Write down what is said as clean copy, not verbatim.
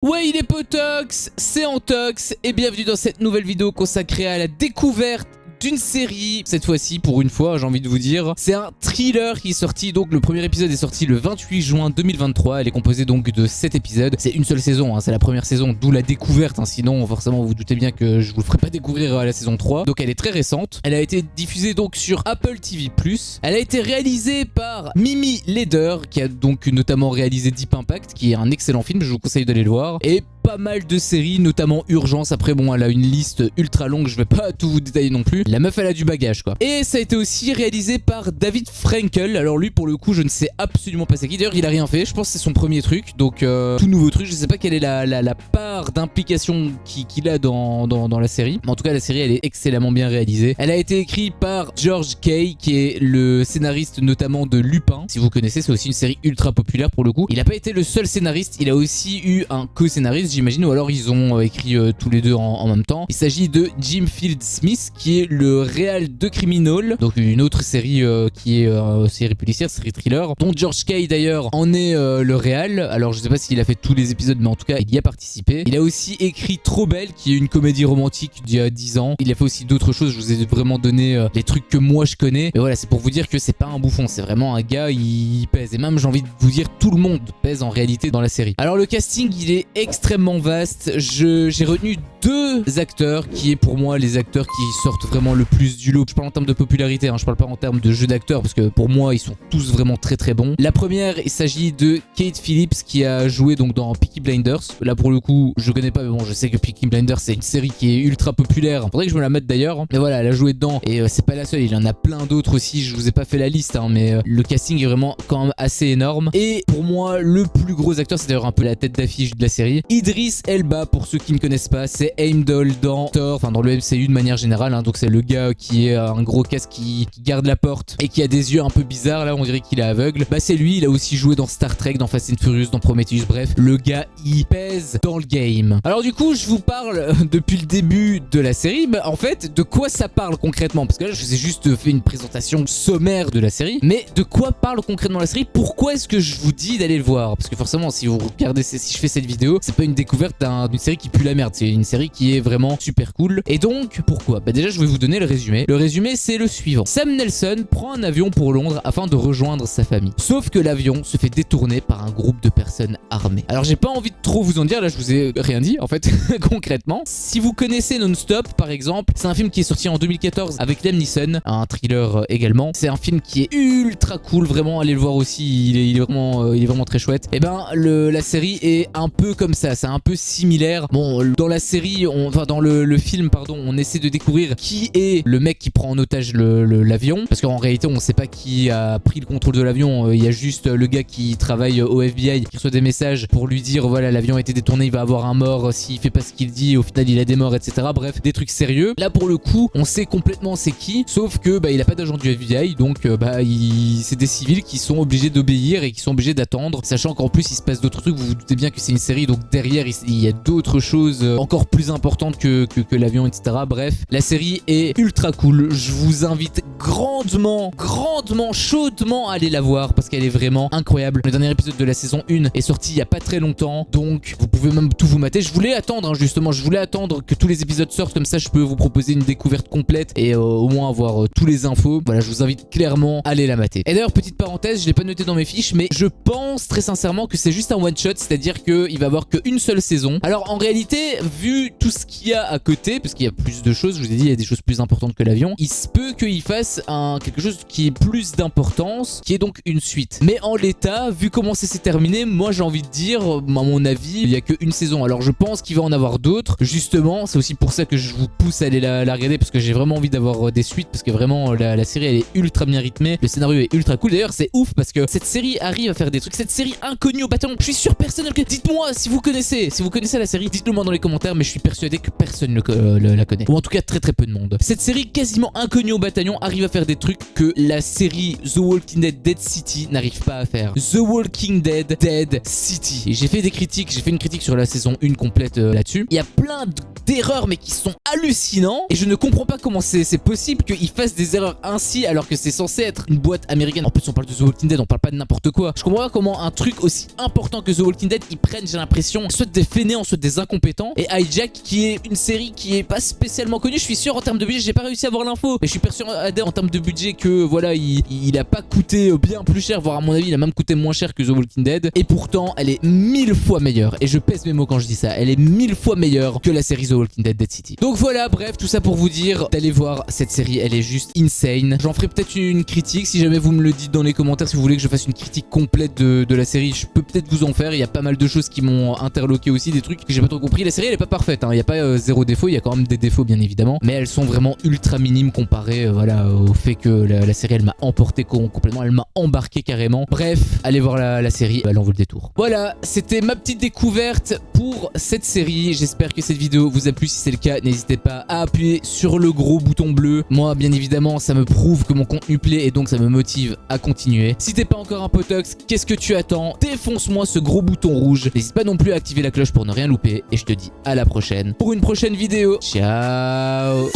Ouais, il est potox, c'est Antox et bienvenue dans cette nouvelle vidéo consacrée à la découverte d'une série. Cette fois-ci, pour une fois, j'ai envie de vous dire, c'est un thriller qui est sorti. Donc le premier épisode est sorti le 28 juin 2023. Elle est composée donc de 7 épisodes. C'est une seule saison, hein, c'est la première saison, d'où la découverte. Sinon, forcément, vous vous doutez bien que je vous le ferai pas découvrir à la saison 3. Donc elle est très récente. Elle a été diffusée donc sur Apple TV+. Elle a été réalisée par Mimi Leder, qui a donc notamment réalisé Deep Impact, qui est un excellent film, je vous conseille d'aller le voir. Et pas mal de séries, notamment Urgence. Après bon, elle a une liste ultra longue, je vais pas tout vous détailler non plus. La meuf, elle a du bagage quoi. Et ça a été aussi réalisé par David Frankel. Alors lui, pour le coup, je ne sais absolument pas c'est qui. D'ailleurs, il a rien fait, je pense que c'est son premier truc. Donc tout nouveau truc, je sais pas quelle est la part d'implication qu'il a dans la série. Mais en tout cas, la série, elle est excellemment bien réalisée. Elle a été écrite par George Kay, qui est le scénariste notamment de Lupin. Si vous connaissez, c'est aussi une série ultra populaire pour le coup. Il n'a pas été le seul scénariste, il a aussi eu un co-scénariste, j'imagine, ou alors ils ont écrit tous les deux en même temps. Il s'agit de Jim Field Smith, qui est le réal de Criminal, donc une autre série qui est série policière, série thriller, dont George Kay d'ailleurs en est le réal. Alors je sais pas s'il a fait tous les épisodes, mais en tout cas il y a participé. Il a aussi écrit Trop Belle, qui est une comédie romantique d'il y a 10 ans. Il a fait aussi d'autres choses, je vous ai vraiment donné les trucs que moi je connais. Mais voilà, c'est pour vous dire que c'est pas un bouffon, c'est vraiment un gars, il pèse. Et même j'ai envie de vous dire, tout le monde pèse en réalité dans la série. Alors le casting, il est extrêmement vaste. J'ai retenu deux acteurs qui est pour moi les acteurs qui sortent vraiment le plus du lot. Je parle en termes de popularité, hein, je parle pas en termes de jeu d'acteurs, parce que pour moi ils sont tous vraiment très très bons. La première, il s'agit de Kate Phillips, qui a joué donc dans Peaky Blinders. Là pour le coup je connais pas, mais bon, je sais que Peaky Blinders c'est une série qui est ultra populaire, faudrait que je me la mette d'ailleurs. Mais voilà, elle a joué dedans et c'est pas la seule, il y en a plein d'autres aussi. Je vous ai pas fait la liste hein, mais le casting est vraiment quand même assez énorme. Et pour moi le plus gros acteur, c'est d'ailleurs un peu la tête d'affiche de la série, Idris Elba. Pour ceux qui ne connaissent pas, c'est Heimdall dans Thor, enfin dans le MCU de manière générale hein. Donc c'est le gars qui est un gros casque qui garde la porte et qui a des yeux un peu bizarres, là on dirait qu'il est aveugle. Bah c'est lui, il a aussi joué dans Star Trek, dans Fast and Furious, dans Prometheus, bref, le gars il pèse dans le game. Alors du coup je vous parle depuis le début de la série, bah en fait de quoi ça parle concrètement, parce que là je vous ai juste fait une présentation sommaire de la série, mais de quoi parle concrètement la série, pourquoi est-ce que je vous dis d'aller le voir, parce que forcément si vous regardez, si je fais cette vidéo, c'est pas une découverte d'une série qui pue la merde, c'est une série qui est vraiment super cool. Et donc pourquoi? Bah déjà je vais vous donner le résumé. Le résumé c'est le suivant: Sam Nelson prend un avion pour Londres afin de rejoindre sa famille. Sauf que l'avion se fait détourner par un groupe de personnes armées. Alors j'ai pas envie de trop vous en dire, là je vous ai rien dit en fait concrètement. Si vous connaissez Non-Stop par exemple, c'est un film qui est sorti en 2014 avec Liam Neeson, un thriller également. C'est un film qui est ultra cool, vraiment allez le voir aussi, il est vraiment très chouette. Et ben la série est un peu comme ça, c'est un peu similaire. Bon, dans la série, enfin dans le film pardon, on essaie de découvrir qui est le mec qui prend en otage l'avion, parce qu'en réalité on sait pas qui a pris le contrôle de l'avion. Il y a juste le gars qui travaille au FBI qui reçoit des messages pour lui dire voilà, l'avion a été détourné, il va avoir un mort s'il fait pas ce qu'il dit, au final il a des morts, etc. Bref, des trucs sérieux. Là pour le coup on sait complètement c'est qui, sauf que bah il a pas d'agent du FBI, donc c'est des civils qui sont obligés d'obéir et qui sont obligés d'attendre, sachant qu'en plus il se passe d'autres trucs. Vous vous doutez bien que c'est une série, donc derrière il y a d'autres choses encore plus importantes que l'avion, etc. Bref, la série est ultra cool, je vous invite grandement, chaudement à aller la voir, parce qu'elle est vraiment incroyable. Le dernier épisode de la saison 1 est sorti il y a pas très longtemps, donc vous pouvez même tout vous mater. Je voulais attendre hein, justement, je voulais attendre que tous les épisodes sortent, comme ça je peux vous proposer une découverte complète et au moins avoir tous les infos. Voilà, je vous invite clairement à aller la mater. Et d'ailleurs, petite parenthèse, je l'ai pas noté dans mes fiches, mais je pense très sincèrement que c'est juste un one shot, c'est-à-dire qu'il va avoir qu'une seule saison. Alors en réalité, vu tout ce qu'il y a à côté, parce qu'il y a plus de choses, je vous ai dit, il y a des choses plus importantes que l'avion, il se peut qu'il fasse quelque chose qui est plus d'importance, qui est donc une suite. Mais en l'état, vu comment ça s'est terminé, moi j'ai envie de dire, à mon avis, il n'y a qu'une saison. Alors je pense qu'il va en avoir d'autres, justement, c'est aussi pour ça que je vous pousse à aller la regarder, parce que j'ai vraiment envie d'avoir des suites, parce que vraiment la série elle est ultra bien rythmée, le scénario est ultra cool. D'ailleurs c'est ouf parce que cette série arrive à faire des trucs, cette série inconnue au bataillon, je suis sûr personne ne le connaît. Dites-moi si vous connaissez la série, dites-le moi dans les commentaires, mais je suis persuadé que personne ne la connaît, ou en tout cas très peu de monde. Cette série quasiment inconnue au bataillon arrive arrive à faire des trucs que la série The Walking Dead Dead City n'arrive pas à faire. The Walking Dead Dead City. Et j'ai fait des critiques, j'ai fait une critique sur la saison 1 complète là-dessus. Il y a plein d'erreurs mais qui sont hallucinants et je ne comprends pas comment c'est possible qu'ils fassent des erreurs ainsi alors que c'est censé être une boîte américaine. En plus on parle de The Walking Dead, on parle pas de n'importe quoi. Je comprends pas comment un truc aussi important que The Walking Dead ils prennent, j'ai l'impression, soit des fainéants, soit des incompétents. Et Hijack qui est une série qui est pas spécialement connue, je suis sûr en termes de budget, j'ai pas réussi à avoir l'info, mais je suis persuadé en termes de budget que voilà il a pas coûté bien plus cher, voire à mon avis il a même coûté moins cher que The Walking Dead. Et pourtant elle est 1000 fois meilleure, et je pèse mes mots quand je dis ça, elle est 1000 fois meilleure que la série The Walking Dead Dead City. Donc voilà, bref, tout ça pour vous dire d'aller voir cette série, elle est juste insane. J'en ferai peut-être une critique si jamais vous me le dites dans les commentaires, si vous voulez que je fasse une critique complète de la série, je peux peut-être vous en faire. Il y a pas mal de choses qui m'ont interloqué aussi, des trucs que j'ai pas trop compris. La série elle est pas parfaite, hein. Il y a pas zéro défaut, il y a quand même des défauts bien évidemment, mais elles sont vraiment ultra minimes comparées voilà, au fait que la série elle m'a emporté complètement, elle m'a embarqué carrément. Bref, allez voir la série, elle en vaut le détour. Voilà, c'était ma petite découverte pour cette série. J'espère que cette vidéo vous a plu. Si c'est le cas, n'hésitez pas à appuyer sur le gros bouton bleu. Moi, bien évidemment, ça me prouve que mon contenu plaît et donc ça me motive à continuer. Si t'es pas encore un potox, qu'est-ce que tu attends? Défonce-moi ce gros bouton rouge. N'hésite pas non plus à activer la cloche pour ne rien louper. Et je te dis à la prochaine pour une prochaine vidéo. Ciao!